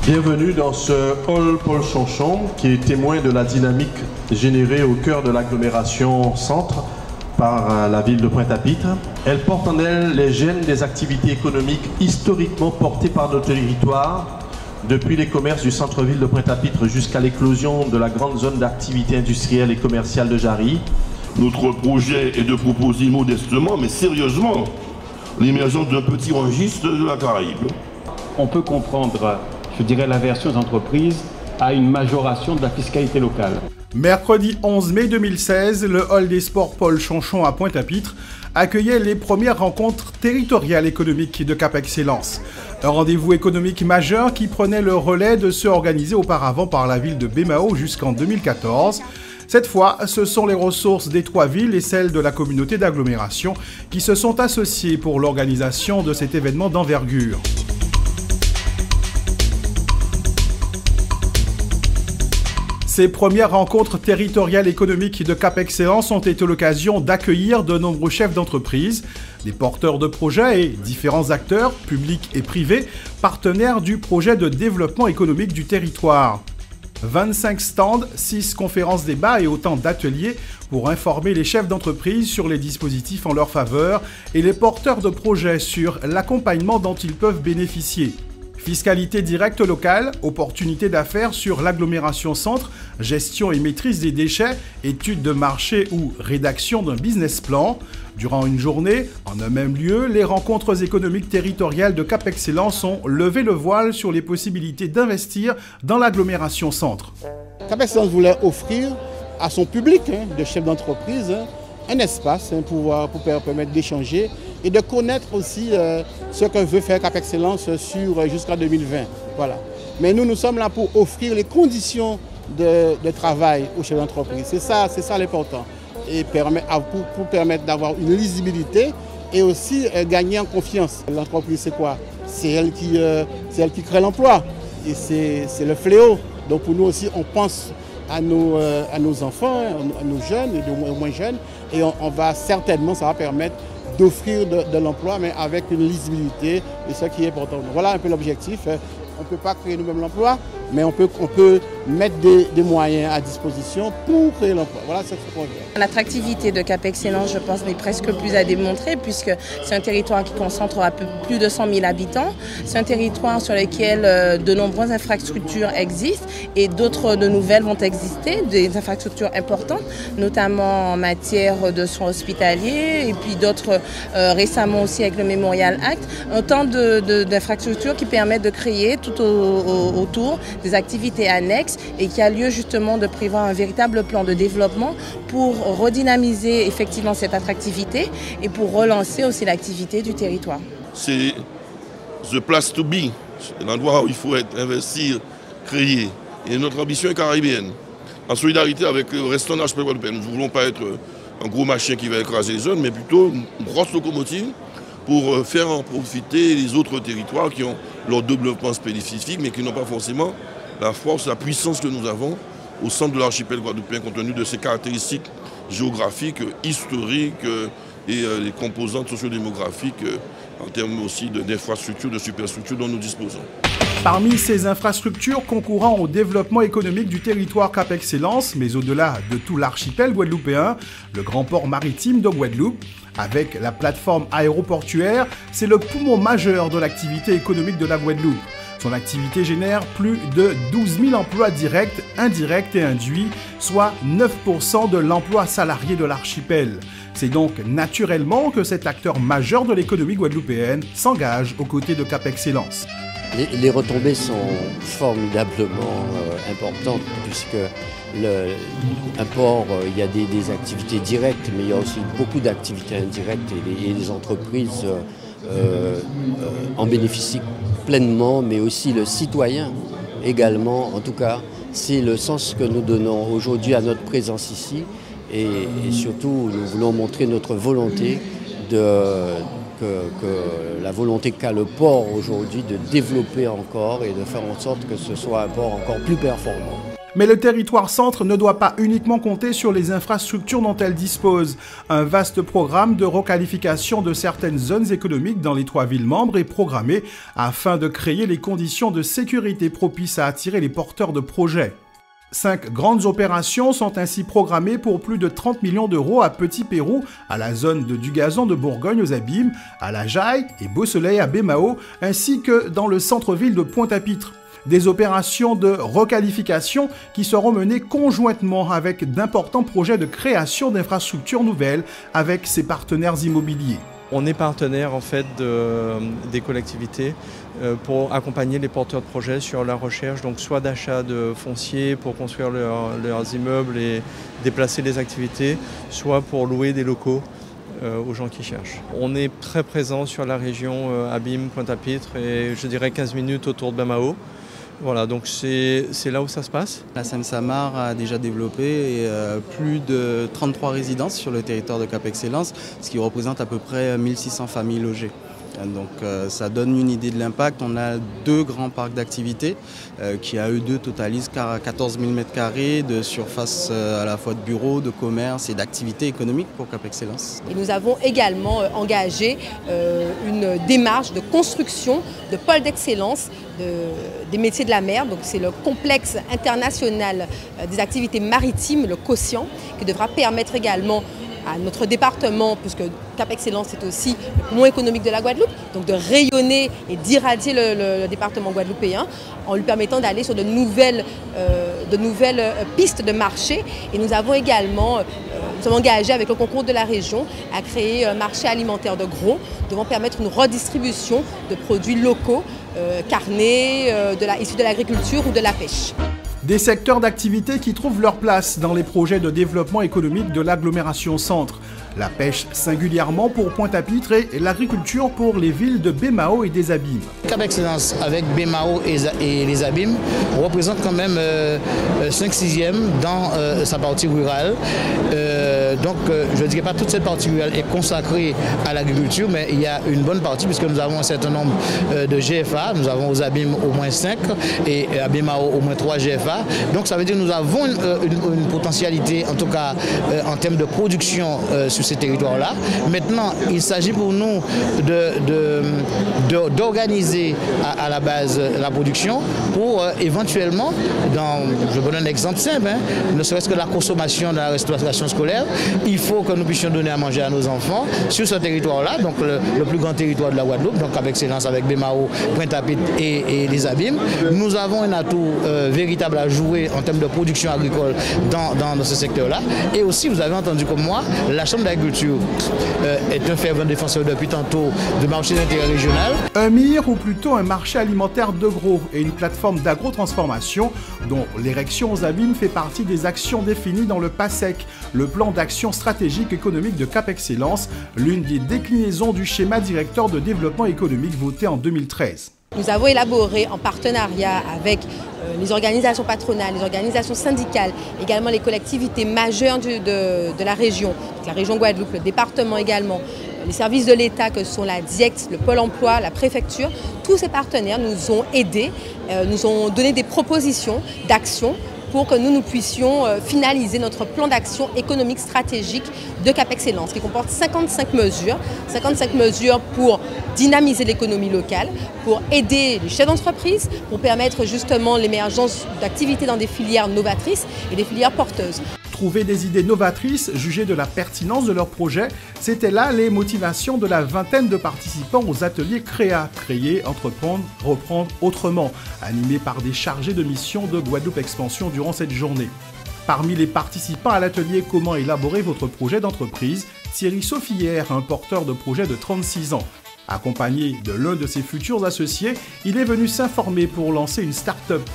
Bienvenue dans ce hall Paul Chonchon qui est témoin de la dynamique générée au cœur de l'agglomération centre par la ville de Pointe-à-Pitre. Elle porte en elle les gènes des activités économiques historiquement portées par nos territoires, depuis les commerces du centre-ville de Pointe-à-Pitre jusqu'à l'éclosion de la grande zone d'activité industrielle et commerciale de Jarry. Notre projet est de proposer modestement, mais sérieusement, l'émergence d'un petit registre de la Caraïbe. On peut comprendre, je dirais, l'aversion des entreprises à une majoration de la fiscalité locale. Mercredi 11 mai 2016, le hall des sports Paul Chonchon à Pointe-à-Pitre accueillait les premières rencontres territoriales économiques de Cap Excellence. Un rendez-vous économique majeur qui prenait le relais de ceux organisés auparavant par la ville de Bémao jusqu'en 2014. Cette fois, ce sont les ressources des trois villes et celles de la communauté d'agglomération qui se sont associées pour l'organisation de cet événement d'envergure. Ces premières rencontres territoriales économiques de Cap Excellence ont été l'occasion d'accueillir de nombreux chefs d'entreprise, des porteurs de projets et différents acteurs, publics et privés, partenaires du projet de développement économique du territoire. 25 stands, 6 conférences débats et autant d'ateliers pour informer les chefs d'entreprise sur les dispositifs en leur faveur et les porteurs de projets sur l'accompagnement dont ils peuvent bénéficier. Fiscalité directe locale, opportunités d'affaires sur l'agglomération centre, gestion et maîtrise des déchets, études de marché ou rédaction d'un business plan. Durant une journée, en un même lieu, les rencontres économiques territoriales de Cap Excellence ont levé le voile sur les possibilités d'investir dans l'agglomération centre. Cap Excellence voulait offrir à son public de chefs d'entreprise un espace pour permettre d'échanger et de connaître aussi ce que veut faire Cap Excellence jusqu'en 2020. Voilà. Mais nous sommes là pour offrir les conditions de travail aux chefs d'entreprise. C'est ça l'important. Et pour permettre d'avoir une lisibilité et aussi gagner en confiance. L'entreprise, c'est quoi? C'est elle qui crée l'emploi. Et c'est le fléau. Donc pour nous aussi, on pense à nos enfants, à nos jeunes et aux moins jeunes. Et on va certainement, ça va permettre d'offrir de l'emploi, mais avec une lisibilité, et ce qui est important. Voilà un peu l'objectif. On ne peut pas créer nous-mêmes l'emploi, mais on peut mettre des moyens à disposition pour créer l'emploi. Voilà ce qu'on veut. L'attractivité de Cap Excellence, je pense, n'est presque plus à démontrer, puisque c'est un territoire qui concentre à peu plus de 100 000 habitants. C'est un territoire sur lequel de nombreuses infrastructures existent et d'autres de nouvelles vont exister, des infrastructures importantes, notamment en matière de soins hospitaliers et puis d'autres récemment aussi avec le Memorial Act. Autant d'infrastructures qui permettent de créer tout autour des activités annexes et qui a lieu justement de prévoir un véritable plan de développement pour redynamiser effectivement cette attractivité et pour relancer aussi l'activité du territoire. C'est the place to be, l'endroit où il faut investir, créer. Et notre ambition est caribéenne. En solidarité avec le restant de l'archipel guadeloupéen. Nous ne voulons pas être un gros machin qui va écraser les zones, mais plutôt une grosse locomotive pour faire en profiter les autres territoires qui ont leur développement spécifique, mais qui n'ont pas forcément la force, la puissance que nous avons au centre de l'archipel guadeloupéen, compte tenu de ses caractéristiques géographiques, historiques et les composantes sociodémographiques en termes aussi d'infrastructures, de superstructures dont nous disposons. Parmi ces infrastructures concourant au développement économique du territoire Cap Excellence, mais au-delà de tout l'archipel guadeloupéen, le grand port maritime de Guadeloupe, avec la plateforme aéroportuaire, c'est le poumon majeur de l'activité économique de la Guadeloupe. Son activité génère plus de 12 000 emplois directs, indirects et induits, soit 9% de l'emploi salarié de l'archipel. C'est donc naturellement que cet acteur majeur de l'économie guadeloupéenne s'engage aux côtés de Cap Excellence. Les retombées sont formidablement importantes puisque un port, il y a des activités directes, mais il y a aussi beaucoup d'activités indirectes et les entreprises en bénéficient pleinement, mais aussi le citoyen également. En tout cas, c'est le sens que nous donnons aujourd'hui à notre présence ici et surtout nous voulons montrer notre volonté la volonté qu'a le port aujourd'hui de développer encore et de faire en sorte que ce soit un port encore plus performant. Mais le territoire centre ne doit pas uniquement compter sur les infrastructures dont elle dispose. Un vaste programme de requalification de certaines zones économiques dans les 3 villes membres est programmé afin de créer les conditions de sécurité propices à attirer les porteurs de projets. 5 grandes opérations sont ainsi programmées pour plus de 30 millions d'euros à Petit-Pérou, à la zone de Dugazon de Bourgogne aux Abîmes, à La Jaille et Beau-Soleil à Bémao, ainsi que dans le centre-ville de Pointe-à-Pitre. Des opérations de requalification qui seront menées conjointement avec d'importants projets de création d'infrastructures nouvelles avec ses partenaires immobiliers. On est partenaire en fait des collectivités pour accompagner les porteurs de projets sur la recherche, donc soit d'achat de foncier pour construire leurs immeubles et déplacer les activités, soit pour louer des locaux aux gens qui cherchent. On est très présent sur la région Abîmes, Pointe-à-Pitre et je dirais 15 minutes autour de Bémao. Voilà, donc c'est là où ça se passe. La Seine-Samar a déjà développé plus de 33 résidences sur le territoire de Cap Excellence, ce qui représente à peu près 1600 familles logées. Donc ça donne une idée de l'impact. On a 2 grands parcs d'activités qui à eux deux totalisent 14 000 m² de surface à la fois de bureaux, de commerce et d'activités économiques pour Cap Excellence. Et nous avons également engagé une démarche de construction de pôles d'excellence des métiers de la mer. Donc c'est le complexe international des activités maritimes, le quotient, qui devra permettre également à notre département, puisque Cap Excellence est aussi le poumon économique de la Guadeloupe, donc de rayonner et d'irradier le département guadeloupéen en lui permettant d'aller sur de nouvelles pistes de marché. Et nous avons également nous sommes engagés avec le concours de la région à créer un marché alimentaire de gros devant permettre une redistribution de produits locaux, carnés, issus de l'agriculture ou de la pêche. Des secteurs d'activité qui trouvent leur place dans les projets de développement économique de l'agglomération centre. La pêche singulièrement pour Pointe-à-Pitre et l'agriculture pour les villes de Bémao et des Abîmes. Cap Excellence avec Bémao et les Abîmes représente quand même 5/6 dans sa partie rurale. Donc je ne dirais pas toute cette partie rurale est consacrée à l'agriculture, mais il y a une bonne partie puisque nous avons un certain nombre de GFA. Nous avons aux Abîmes au moins 5 et à Bémao au moins 3 GFA. Donc ça veut dire que nous avons une potentialité, en tout cas en termes de production sur ces territoires-là. Maintenant, il s'agit pour nous d'organiser à la base la production pour éventuellement, je vous donne un exemple simple, ne serait-ce que la consommation de la restauration scolaire, il faut que nous puissions donner à manger à nos enfants sur ce territoire-là, donc le plus grand territoire de la Guadeloupe, donc avec Excellence, avec Bémao, Pointe-à-Pitre et les Abîmes. Nous avons un atout véritable à jouer en termes de production agricole dans ce secteur-là. Et aussi, vous avez entendu comme moi, la Chambre d'agriculture est un fervent défenseur depuis tantôt de marché d'intérêt régional. Un MIR ou plutôt un marché alimentaire de gros et une plateforme d'agro-transformation dont l'érection aux Abîmes fait partie des actions définies dans le PASEC, le plan d'action stratégique économique de Cap Excellence, l'une des déclinaisons du schéma directeur de développement économique voté en 2013. Nous avons élaboré en partenariat avec les organisations patronales, les organisations syndicales, également les collectivités majeures de la région, donc la région Guadeloupe, le département également, les services de l'État que sont la DIECT, le Pôle emploi, la préfecture. Tous ces partenaires nous ont aidés, nous ont donné des propositions d'action pour que nous puissions finaliser notre plan d'action économique stratégique de Cap Excellence, qui comporte 55 mesures pour dynamiser l'économie locale, pour aider les chefs d'entreprise, pour permettre justement l'émergence d'activités dans des filières novatrices et des filières porteuses. Trouver des idées novatrices, juger de la pertinence de leur projet, c'était là les motivations de la vingtaine de participants aux ateliers Créa, créer, entreprendre, reprendre autrement, animés par des chargés de mission de Guadeloupe Expansion durant cette journée. Parmi les participants à l'atelier Comment élaborer votre projet d'entreprise, Thierry Sofière, un porteur de projet de 36 ans. Accompagné de l'un de ses futurs associés, il est venu s'informer pour lancer une start-up.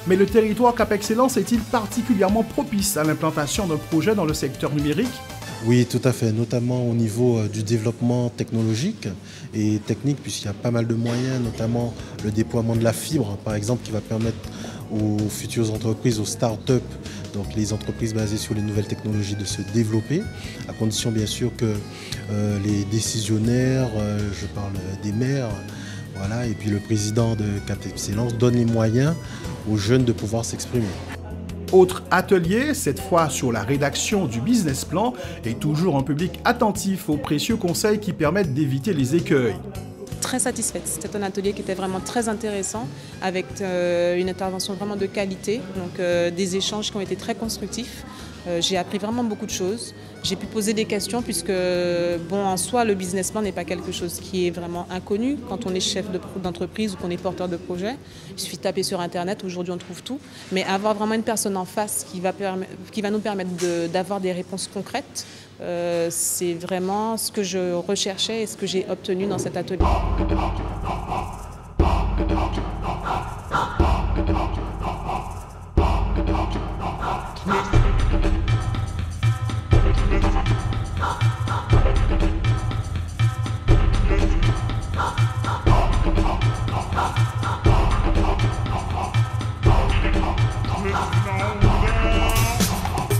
Mais le territoire Cap Excellence est-il particulièrement propice à l'implantation d'un projet dans le secteur numérique ? Oui, tout à fait, notamment au niveau du développement technologique et technique, puisqu'il y a pas mal de moyens, notamment le déploiement de la fibre, par exemple, qui va permettre aux futures entreprises, aux start-up, donc les entreprises basées sur les nouvelles technologies, de se développer, à condition bien sûr que les décisionnaires, je parle des maires, voilà, et puis le président de Cap Excellence donne les moyens aux jeunes de pouvoir s'exprimer. Autre atelier, cette fois sur la rédaction du business plan, et toujours un public attentif aux précieux conseils qui permettent d'éviter les écueils. Très satisfaite. C'était un atelier qui était vraiment très intéressant, avec une intervention vraiment de qualité, donc des échanges qui ont été très constructifs. J'ai appris vraiment beaucoup de choses. J'ai pu poser des questions puisque, bon, en soi, le business plan n'est pas quelque chose qui est vraiment inconnu quand on est chef d'entreprise ou qu'on est porteur de projet. Il suffit de taper sur Internet, aujourd'hui on trouve tout. Mais avoir vraiment une personne en face qui va nous permettre d'avoir des réponses concrètes, c'est vraiment ce que je recherchais et ce que j'ai obtenu dans cet atelier.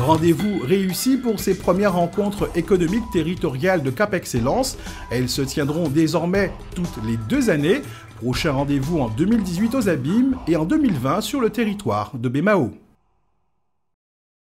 Rendez-vous réussi pour ces premières rencontres économiques territoriales de Cap Excellence. Elles se tiendront désormais toutes les 2 années. Prochain rendez-vous en 2018 aux Abîmes et en 2020 sur le territoire de Bémao.